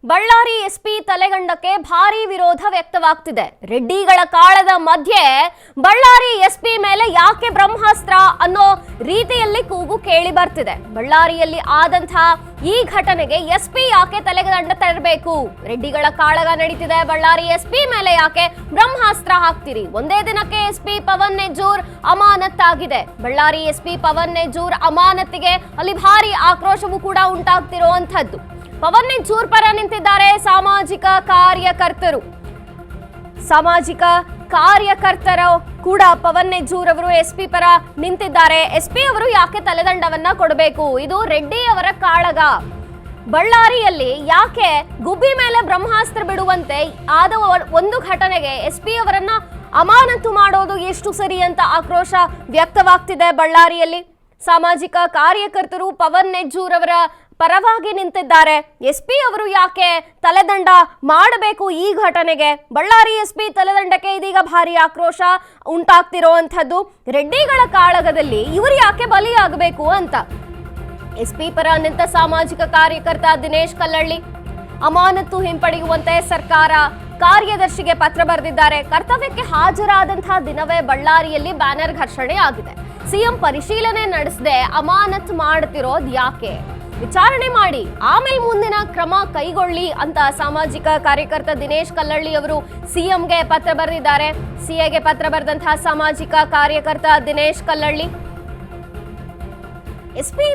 Ballari SP ತಲೆಗಂಡಕ್ಕೆ ಭಾರಿ ವಿರೋಧ ವ್ಯಕ್ತವಾಗ್ತಿದೆ. ರೆಡ್ಡಿಗಳ ಕಾಳದ ಮಧ್ಯೆ ಬಳ್ಳಾರಿ ಎಸ್ಪಿ ಮೇಲೆ ಯಾಕೆ ಬ್ರಹ್ಮಾಸ್ತ್ರ ಅನ್ನೋ ರೀತಿಯಲ್ಲಿ ಕೂಗು ಕೇಳಿ ಬರ್ತಿದೆ. ಬಳ್ಳಾರಿಯಲ್ಲಿ ಆದಂತಹ ಈ ಘಟನೆಗೆ ಎಸ್ಪಿ ಯಾಕೆ ತಲೆಗಂಡ ತರಬೇಕು? ರೆಡ್ಡಿಗಳ ಕಾಳಗ ನಡೀತಿದೆ, ಬಳ್ಳಾರಿ ಎಸ್ಪಿ ಮೇಲೆ ಯಾಕೆ ಬ್ರಹ್ಮಾಸ್ತ್ರ ಹಾಕ್ತೀರಿ? ಒಂದೇ ದಿನಕ್ಕೆ ಎಸ್ಪಿ ಪವನ್ ನೆಜ್ಜೂರ್ ಅಮಾನತ್ತಾಗಿದೆ. ಬಳ್ಳಾರಿ ಎಸ್ಪಿ ಪವನ್ ನೆಜ್ಜೂರ್ ಅಮಾನತಿಗೆ ಅಲ್ಲಿ ಭಾರಿ ಆಕ್ರೋಶವೂ ಕೂಡ ಉಂಟಾಗ್ತಿರುವಂತದ್ದು. ಪವನ್ ನೆಜ್ಜೂರ್ ಪರ ನಿಂತಿದ್ದಾರೆ ಸಾಮಾಜಿಕ ಕಾರ್ಯಕರ್ತರು ಕೂಡ ಪವನ್ ನೆಜ್ಜೂರ್ ಅವರು ಎಸ್ಪಿ ಪರ ನಿಂತಿದ್ದಾರೆ. ಎಸ್ಪಿ ಅವರು ಯಾಕೆ ತಲೆದಂಡವನ್ನ ಕೊಡಬೇಕು? ಇದು ರೆಡ್ಡಿ ಅವರ ಕಾಳಗ. ಬಳ್ಳಾರಿಯಲ್ಲಿ ಯಾಕೆ ಗುಬ್ಬಿ ಮೇಲೆ ಬ್ರಹ್ಮಾಸ್ತ್ರ ಬಿಡುವಂತೆ ಆದ ಒಂದು ಘಟನೆಗೆ ಎಸ್ಪಿ ಅವರನ್ನ ಅಮಾನತು ಮಾಡೋದು ಎಷ್ಟು ಸರಿ ಅಂತ ಆಕ್ರೋಶ ವ್ಯಕ್ತವಾಗ್ತಿದೆ. ಬಳ್ಳಾರಿಯಲ್ಲಿ ಸಾಮಾಜಿಕ ಕಾರ್ಯಕರ್ತರು ಪವನ್ ನೆಜ್ಜೂರ್ ಅವರ ಪರವಾಗಿ ನಿಂತಿದ್ದಾರೆ. ಎಸ್ಪಿ ಅವರು ಯಾಕೆ ತಲೆದಂಡ ಮಾಡಬೇಕು ಈ ಘಟನೆಗೆ? ಬಳ್ಳಾರಿ ಎಸ್ಪಿ ತಲೆದಂಡಕ್ಕೆ ಇದೀಗ ಭಾರಿ ಆಕ್ರೋಶ ಉಂಟಾಗ್ತಿರೋವಂಥದ್ದು. ರೆಡ್ಡಿಗಳ ಕಾಳಗದಲ್ಲಿ ಇವರು ಯಾಕೆ ಬಲಿಯಾಗಬೇಕು ಅಂತ ಎಸ್ಪಿ ಪರ ನಿಂತ ಸಾಮಾಜಿಕ ಕಾರ್ಯಕರ್ತ ದಿನೇಶ್ ಕಲ್ಲಳ್ಳಿ ಅಮಾನತು ಹಿಂಪಡೆಯುವಂತೆ ಸರ್ಕಾರ ಕಾರ್ಯದರ್ಶಿಗೆ ಪತ್ರ ಬರೆದಿದ್ದಾರೆ. ಕರ್ತವ್ಯಕ್ಕೆ ಹಾಜರಾದಂತಹ ದಿನವೇ ಬಳ್ಳಾರಿಯಲ್ಲಿ ಬ್ಯಾನರ್ ಘರ್ಷಣೆ ಆಗಿದೆ. ಸಿಎಂ ಪರಿಶೀಲನೆ ನಡೆಸದೆ ಅಮಾನತು ಮಾಡ್ತಿರೋದು ಯಾಕೆ? ವಿಚಾರಣೆ ಮಾಡಿ ಆಮೇಲೆ ಮುಂದಿನ ಕ್ರಮ ಕೈಗೊಳ್ಳಿ ಅಂತ ಸಾಮಾಜಿಕ ಕಾರ್ಯಕರ್ತ ದಿನೇಶ್ ಕಲ್ಲಳ್ಳಿ ಅವರು ಸಿಎಂಗೆ ಪತ್ರ ಬರೆದಿದ್ದಾರೆ. ಸಿಎಗೆ ಪತ್ರ ಬರೆದಂತಹ ಸಾಮಾಜಿಕ ಕಾರ್ಯಕರ್ತ ದಿನೇಶ್ ಕಲ್ಲಳ್ಳಿ ಎಸ್ಪಿ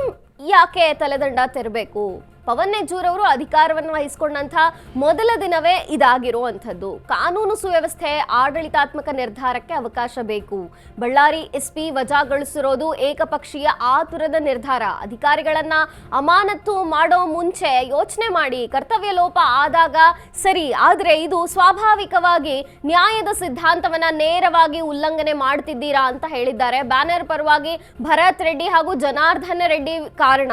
ಯಾಕೆ ತಲೆದಂಡ ತೆರಬೇಕು? ಪವನ್ ನೆಜ್ಜೂರ್ ಅವರು ಅಧಿಕಾರವನ್ನು ವಹಿಸಿಕೊಂಡಂತಹ ಮೊದಲ ದಿನವೇ ಇದಾಗಿರುವಂಥದ್ದು. ಕಾನೂನು ಸುವ್ಯವಸ್ಥೆ ಆಡಳಿತಾತ್ಮಕ ನಿರ್ಧಾರಕ್ಕೆ ಅವಕಾಶ ಬೇಕು. ಬಳ್ಳಾರಿ ಎಸ್ಪಿ ವಜಾಗೊಳಿಸಿರೋದು ಏಕಪಕ್ಷೀಯ ಆತುರದ ನಿರ್ಧಾರ. ಅಧಿಕಾರಿಗಳನ್ನ ಅಮಾನತು ಮಾಡೋ ಮುಂಚೆ ಯೋಚನೆ ಮಾಡಿ, ಕರ್ತವ್ಯ ಲೋಪ ಆದಾಗ ಸರಿ, ಆದರೆ ಇದು ಸ್ವಾಭಾವಿಕವಾಗಿ ನ್ಯಾಯದ ಸಿದ್ಧಾಂತವನ್ನ ನೇರವಾಗಿ ಉಲ್ಲಂಘನೆ ಮಾಡ್ತಿದ್ದೀರಾ ಅಂತ ಹೇಳಿದ್ದಾರೆ. ಬ್ಯಾನರ್ ಪರವಾಗಿ ಭರತ್ ರೆಡ್ಡಿ ಹಾಗೂ ಜನಾರ್ದನ ರೆಡ್ಡಿ ಕಾರಣ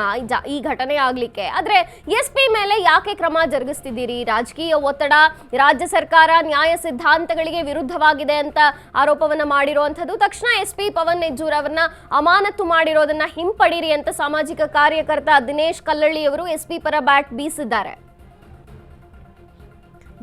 ಈ ಘಟನೆ ಆಗ್ಲಿಕ್ಕೆ. ಆದ್ರೆ ಎಸ್ಪಿ ಮೇಲೆ ಯಾಕೆ ಕ್ರಮ ಜರುಗಿಸ್ತಿದ್ದೀರಿ? ರಾಜಕೀಯ ಒತ್ತಡ, ರಾಜ್ಯ ಸರ್ಕಾರ ನ್ಯಾಯ ಸಿದ್ಧಾಂತಗಳಿಗೆ ವಿರುದ್ಧವಾಗಿದೆ ಅಂತ ಆರೋಪವನ್ನ ಮಾಡಿರುವಂತದ್ದು. ತಕ್ಷಣ ಎಸ್ಪಿ ಪವನ್ ನೆಜ್ಜೂರ್ ಅವರನ್ನ ಅಮಾನತು ಮಾಡಿರೋದನ್ನ ಹಿಂಪಡೀರಿ ಅಂತ ಸಾಮಾಜಿಕ ಕಾರ್ಯಕರ್ತ ದಿನೇಶ್ ಕಲ್ಲಳ್ಳಿ ಅವರು ಎಸ್ಪಿ ಪರ ಬ್ಯಾಟ್ ಬೀಸಿದ್ದಾರೆ.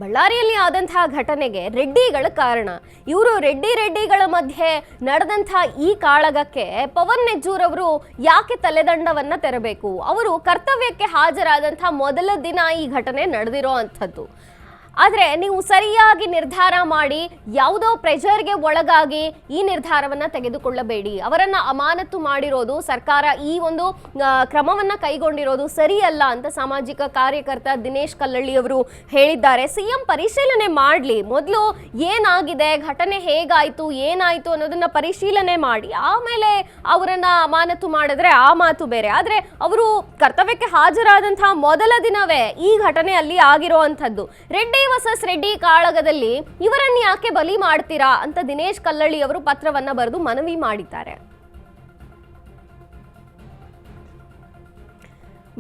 ಬಳ್ಳಾರಿಯಲ್ಲಿ ಆದಂತಹ ಘಟನೆಗೆ ರೆಡ್ಡಿಗಳ ಕಾರಣ. ಇವರು ರೆಡ್ಡಿಗಳ ಮಧ್ಯೆ ನಡೆದಂತಹ ಈ ಕಾಳಗಕ್ಕೆ ಪವನ್ ನೆಜ್ಜೂರ್ ಅವರು ಯಾಕೆ ತಲೆದಂಡವನ್ನ ತೆರಬೇಕು? ಅವರು ಕರ್ತವ್ಯಕ್ಕೆ ಹಾಜರಾದಂತಹ ಮೊದಲ ದಿನ ಈ ಘಟನೆ ನಡೆದಿರೋ ಅಂಥದ್ದು. ಆದರೆ ನೀವು ಸರಿಯಾಗಿ ನಿರ್ಧಾರ ಮಾಡಿ, ಯಾವುದೋ ಪ್ರೆಷರ್ಗೆ ಒಳಗಾಗಿ ಈ ನಿರ್ಧಾರವನ್ನು ತೆಗೆದುಕೊಳ್ಳಬೇಡಿ. ಅವರನ್ನು ಅಮಾನತು ಮಾಡಿರೋದು ಸರ್ಕಾರ, ಈ ಒಂದು ಕ್ರಮವನ್ನು ಕೈಗೊಂಡಿರೋದು ಸರಿಯಲ್ಲ ಅಂತ ಸಾಮಾಜಿಕ ಕಾರ್ಯಕರ್ತ ದಿನೇಶ್ ಕಲ್ಲಳ್ಳಿ ಅವರು ಹೇಳಿದ್ದಾರೆ. ಸಿಎಂ ಪರಿಶೀಲನೆ ಮಾಡಲಿ, ಮೊದಲು ಏನಾಗಿದೆ, ಘಟನೆ ಹೇಗಾಯಿತು, ಏನಾಯಿತು ಅನ್ನೋದನ್ನ ಪರಿಶೀಲನೆ ಮಾಡಿ ಆಮೇಲೆ ಅವರನ್ನು ಅಮಾನತು ಮಾಡಿದ್ರೆ ಆ ಮಾತು ಬೇರೆ. ಆದರೆ ಅವರು ಕರ್ತವ್ಯಕ್ಕೆ ಹಾಜರಾದಂತಹ ಮೊದಲ ದಿನವೇ ಈ ಘಟನೆ ಅಲ್ಲಿ ಆಗಿರೋ ಅಂಥದ್ದು. ರೆಡ್ಡಿ ಕಾಳಗದಲ್ಲಿ ಇವರನ್ನು ಯಾಕೆ ಬಲಿ ಮಾಡ್ತೀರಾ ಅಂತ ದಿನೇಶ್ ಕಲ್ಲಳ್ಳಿ ಅವರು ಪತ್ರವನ್ನ ಬರೆದು ಮನವಿ ಮಾಡಿದ್ದಾರೆ.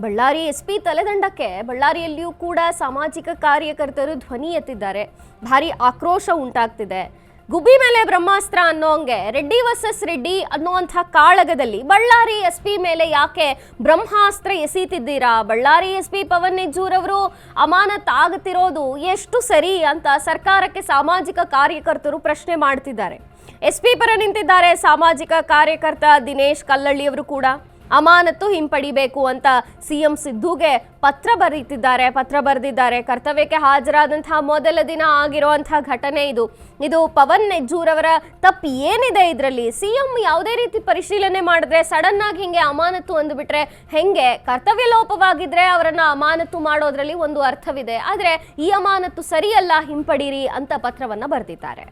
ಬಳ್ಳಾರಿ ಎಸ್ಪಿ ತಲೆದಂಡಕ್ಕೆ ಬಳ್ಳಾರಿಯಲ್ಲಿಯೂ ಕೂಡ ಸಾಮಾಜಿಕ ಕಾರ್ಯಕರ್ತರು ಧ್ವನಿ ಎತ್ತಿದ್ದಾರೆ. ಭಾರಿ ಆಕ್ರೋಶ ಉಂಟಾಗ್ತಿದೆ. ಗುಬ್ಬಿ ಮೇಲೆ ಬ್ರಹ್ಮಾಸ್ತ್ರ ಅನ್ನೋಂಗೆ ರೆಡ್ಡಿ ವರ್ಸಸ್ ರೆಡ್ಡಿ ಅನ್ನುವಂಥ ಕಾಳಗದಲ್ಲಿ ಬಳ್ಳಾರಿ ಎಸ್ಪಿ ಮೇಲೆ ಯಾಕೆ ಬ್ರಹ್ಮಾಸ್ತ್ರ ಎಸೀತಿದ್ದೀರಾ? ಬಳ್ಳಾರಿ ಎಸ್ಪಿ ಪವನ್ ನೆಜ್ಜೂರ್ ಅವರು ಅಮಾನತಾಗುತ್ತಿರೋದು ಎಷ್ಟು ಸರಿ ಅಂತ ಸರ್ಕಾರಕ್ಕೆ ಸಾಮಾಜಿಕ ಕಾರ್ಯಕರ್ತರು ಪ್ರಶ್ನೆ ಮಾಡ್ತಿದ್ದಾರೆ. ಎಸ್ಪಿ ಪರ ನಿಂತಿದ್ದಾರೆ ಸಾಮಾಜಿಕ ಕಾರ್ಯಕರ್ತ ದಿನೇಶ್ ಕಲ್ಲಳ್ಳಿ ಅವರು ಕೂಡ. ಅಮಾನತು ಹಿಂಪಡಿಬೇಕು ಅಂತ ಸಿಎಂ ಸಿದ್ದುಗೆ ಪತ್ರ ಬರೆದಿದ್ದಾರೆ. ಕರ್ತವ್ಯಕ್ಕೆ ಹಾಜರಾದಂತಹ ಮೊದಲ ದಿನ ಆಗಿರುವಂತಹ ಘಟನೆ ಇದು ಪವನ್ ನೆಜ್ಜೂರ್ ಅವರ ತಪ್ಪು ಏನಿದೆ ಇದರಲ್ಲಿ? ಸಿಎಂ ಯಾವುದೇ ರೀತಿ ಪರಿಶೀಲನೆ ಮಾಡಿದ್ರೆ ಸಡನ್ ಆಗಿ ಹಿಂಗೆ ಅಮಾನತು ಅಂದುಬಿಟ್ರೆ ಹೆಂಗೆ? ಕರ್ತವ್ಯ ಲೋಪವಾಗಿದ್ರೆ ಅವರನ್ನ ಅಮಾನತು ಮಾಡೋದ್ರಲ್ಲಿ ಒಂದು ಅರ್ಥವಿದೆ. ಆದರೆ ಈ ಅಮಾನತು ಸರಿಯಲ್ಲ, ಹಿಂಪಡೀರಿ ಅಂತ ಪತ್ರವನ್ನ ಬರೆದಿದ್ದಾರೆ.